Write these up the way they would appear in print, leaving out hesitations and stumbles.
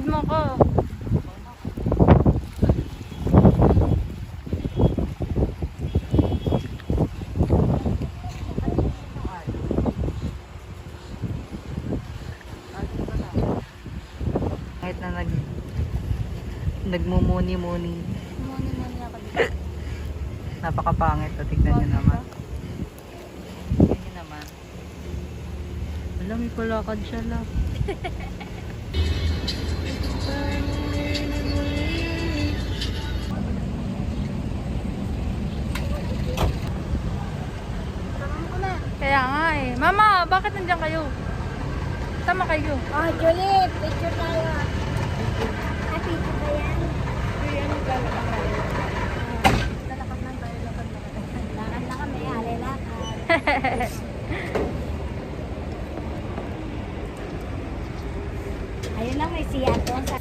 mo ko. Kahit na nagmumuni-muni. Muni-muni ako dito. Napakapangit. O, tignan nyo naman. Tignan nyo naman. Wala, may palakad siya lang. Kaya nga eh. Mama, bakit nandiyan kayo? Tama kayo. Oh, Julie, picture tayo. Ah, picture ba yan? Yan, lalakad tayo. Lalakad lang tayo, lakad. Lakad na kami, lakad. Ayun lang, may siya doon sa...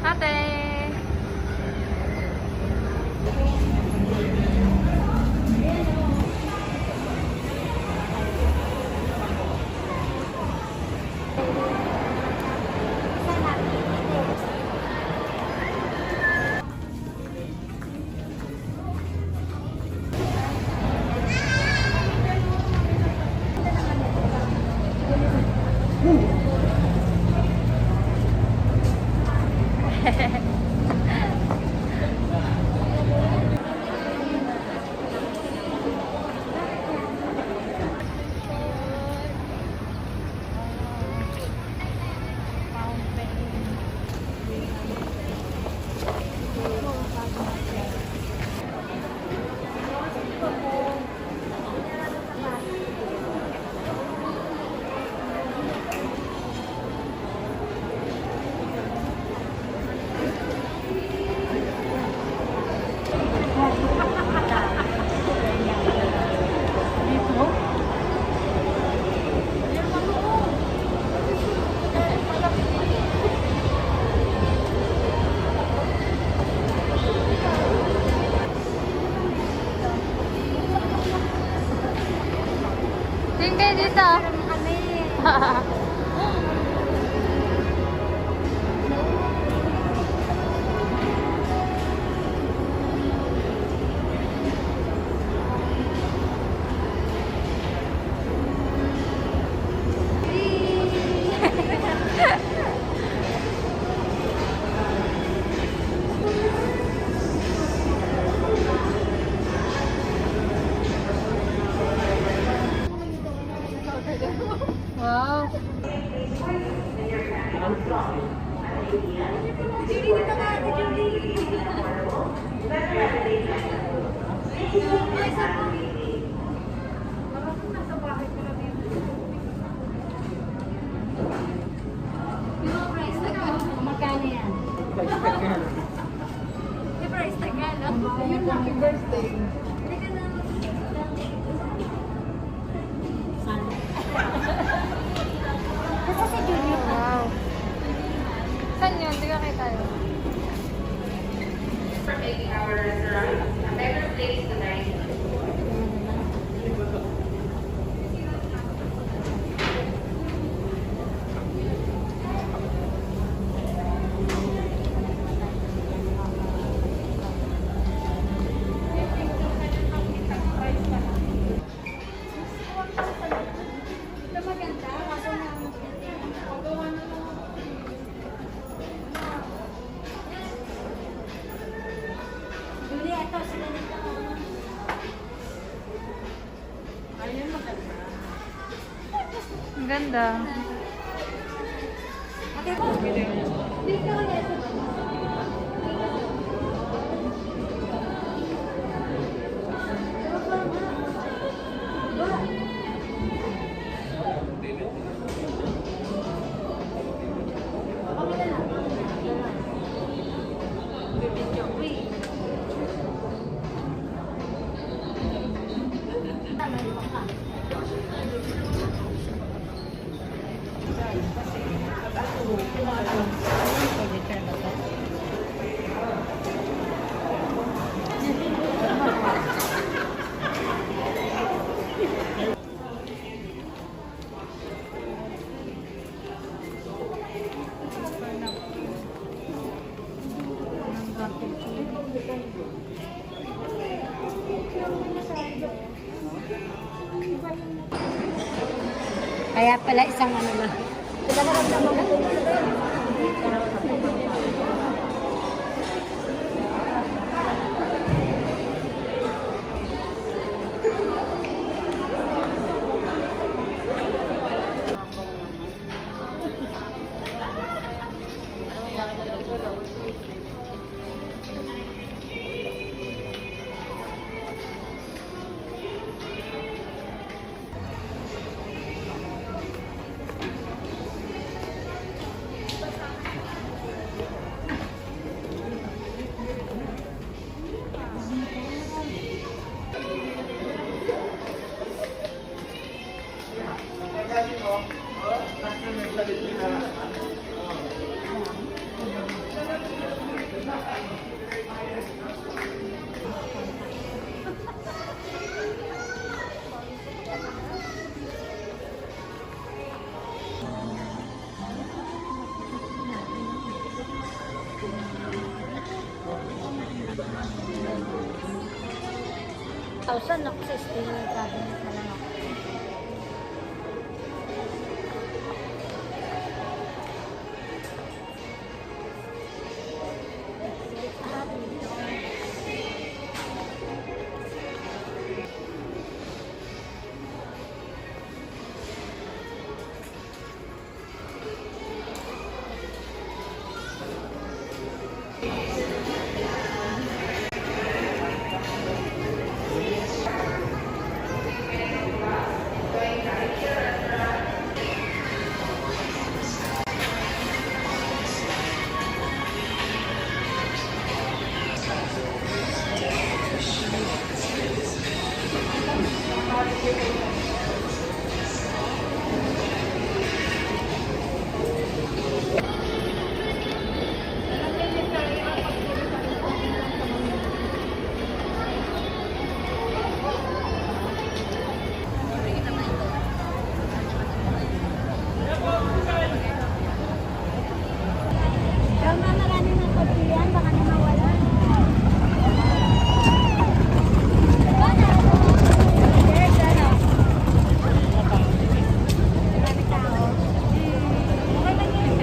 Ate! Tingnan dito. Wow. Julie, dito ka, Julie. Magkano yan? Yung price tag yan, no? Yung happy birthday. Basta si Julie. Wow. Saan yun? Tiga kayo tayo. For making our restaurant a better place to dine. Maganda, kaso na Julie, ito, sila nito. Ayun, maganda. Ang ganda. Okay, po. Dito ka nito. Kaya pala isang ano na. Thousand ako sa steel cabinet na lang ako. Tama, marami ng pagpilian, baka na mawala. Yes, ano? Marami tao. Okay lang yun.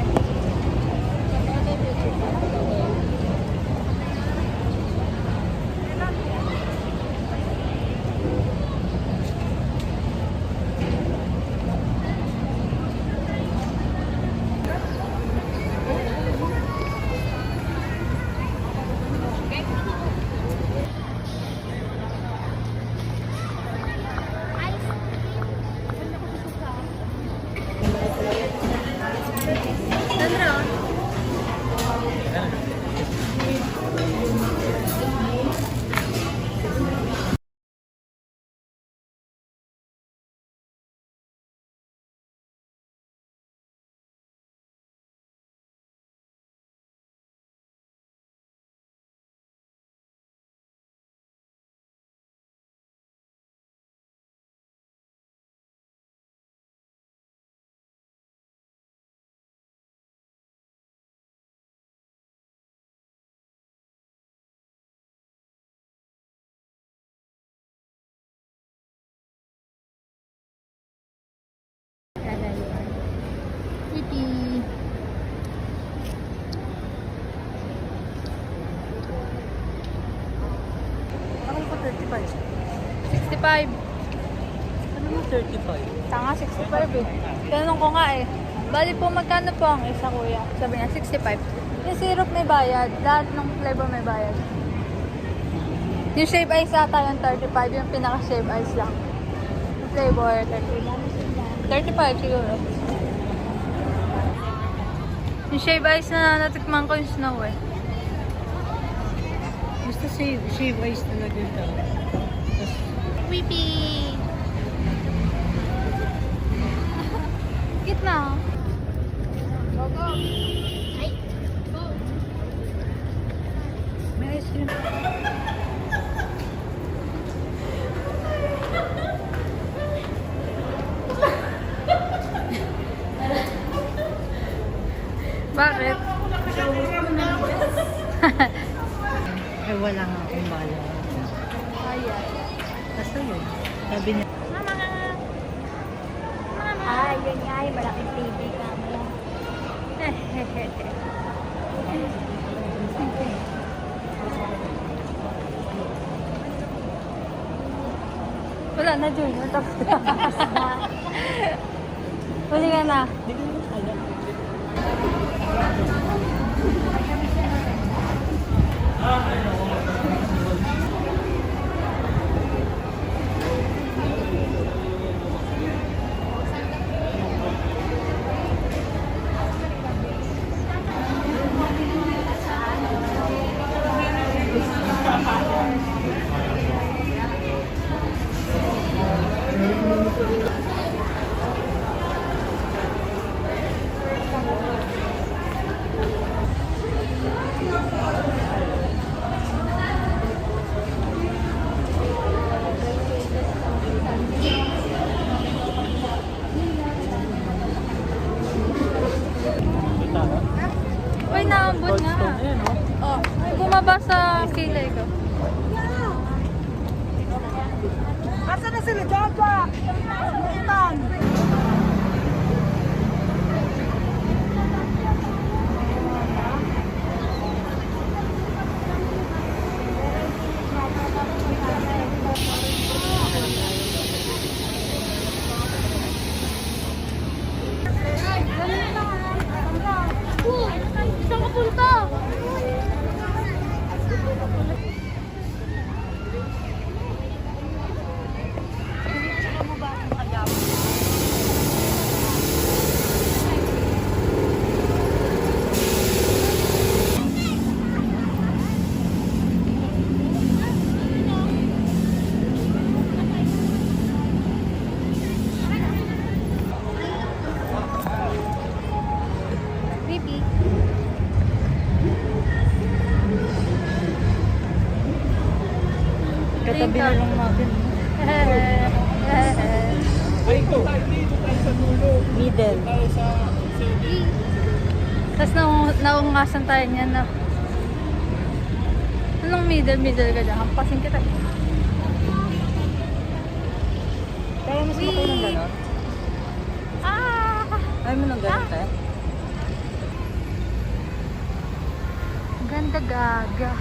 Pretty. Ano ko 35? 65. Ano mo 35? Tanga, 65 eh. Tanong ko nga eh. Bali po, magkano po ang isa, kuya? Sabi niya, 65. Yung syrup may bayad. Lahat ng flavor may bayad. Yung shave ice ata yung 35. Yung pinaka-shave ice lang. Yung flavor, 35 siguro. Yung shave ice na natikman ko yung snow eh. Basta shave ice talaga ito. Weepy! Gitna. Go, go! Ay! Go! May ice cream. Bakit? Ay, wala nga akong bala. Ayan. Sabi niya. Ay, yun nga, yung malaking TV camera. Wala na, Junior. Tapos na. Huli ka na. Uy, naambot nga. Oh, bumaba sa kilay ko. Asa na sila, Jaja? Itan. Saan ka punta? Baby. Katabi na lang natin. Middle. Tapos naungasan tayo niyan na. Anong middle ka dyan? Hampasin kita. Kaya mo sumakay ng gano'n? Ah! Kaya mo ng gano'n, te? Ganda gaga.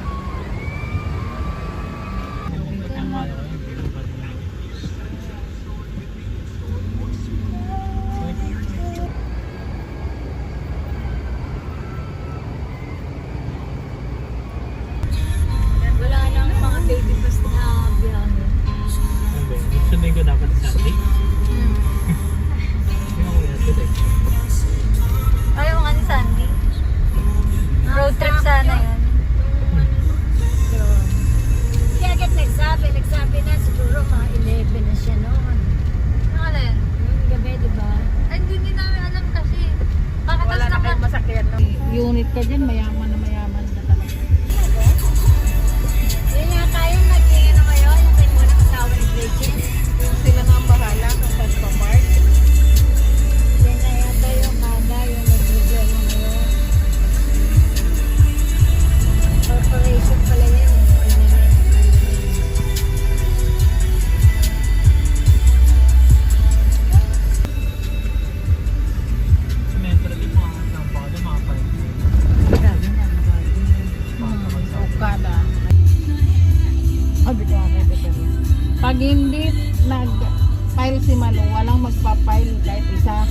Wala nang mga baby bus na biyahe. Sa linggo dapat Sunday. Hmm. Yung ako yan today. Ayaw nga ni Sandy. Road trip sana yan. Hindi agad nagsabi na siguro mga 11 na siya noon. Ano alin? Yung gabi, di ba? Ay, hindi namin alam kasi. Kakatapos na ka. masakyan. Unit ka dyan, mayaman na talaga. Yun nga tayo nag-ano ngayon, yung kayo muna kasawa ni Bridget. Sila na ang bahala kung saan pa park. Yan na yata yung kada, yung nag-video ngayon. Corporation pala yan. Sa metro din mga nampakala mga 5. Grabe na, Okada. Sabi ko nga pero pag hindi nag-file si Malu, walang magpa-file kahit isa.